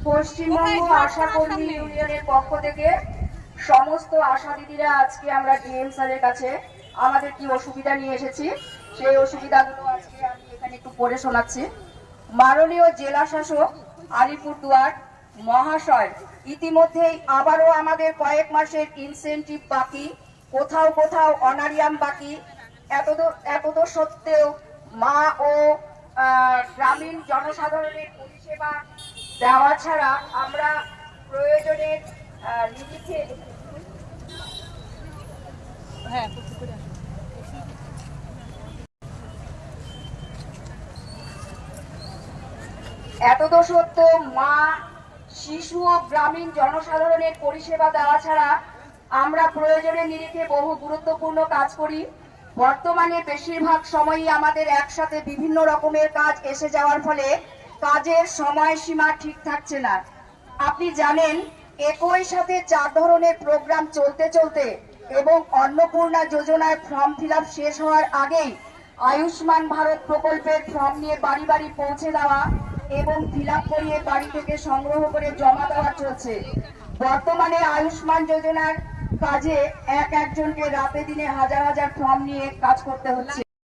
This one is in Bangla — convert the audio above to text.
পশ্চিমবঙ্গ আশা কর্মী ইউনিয়নের পক্ষ থেকে সমস্ত আশা দিদিরা আজকে আমরা ডিএম স্যারের কাছে আমাদের কি অসুবিধা নিয়ে এসেছি সেই অসুবিধাগুলো আজকে আমি এখানে একটু পড়ে শোনাচ্ছি। মাননীয় জেলা শাসক আলিপুরদুয়ার মহাশয়, ইতিমধ্যেই আবারও আমাদের কয়েক মাসের ইনসেনটিভ বাকি, কোথাও কোথাও অনারিয়াম বাকি। এতদ সত্ত্বেও মা ও গ্রামীণ জনসাধারণের পরিষেবা দেওয়া ছাড়া আমরা প্রয়োজনের নিরিখে এতদ সত্ত্বেও মা, শিশু ও গ্রামীণ জনসাধারণের পরিষেবা দেওয়া ছাড়া আমরা প্রয়োজনের নিরিখে বহু গুরুত্বপূর্ণ কাজ করি। বর্তমানে বেশিরভাগ সময়ই আমাদের একসাথে বিভিন্ন রকমের কাজ এসে যাওয়ার ফলে কাজের সময়সীমা ঠিক থাকছে না। আপনি জানেন, একই সাথে 4 ধরনের প্রোগ্রাম চলতে চলতে এবং অন্নপূর্ণা যোজনার ফর্ম ফিল আপ শেষ হওয়ার আগেই আয়ুষ্মান ভারত প্রকল্পের ফর্ম নিয়ে বাড়ি বাড়ি পৌঁছে দেওয়া এবং ফিল আপ করিয়ে বাড়ি থেকে সংগ্রহ করে জমা দেওয়া চলছে। বর্তমানে আয়ুষ্মান যোজনার কাজে একজনকে রাতে দিনে হাজার হাজার ফর্ম নিয়ে কাজ করতে হচ্ছে।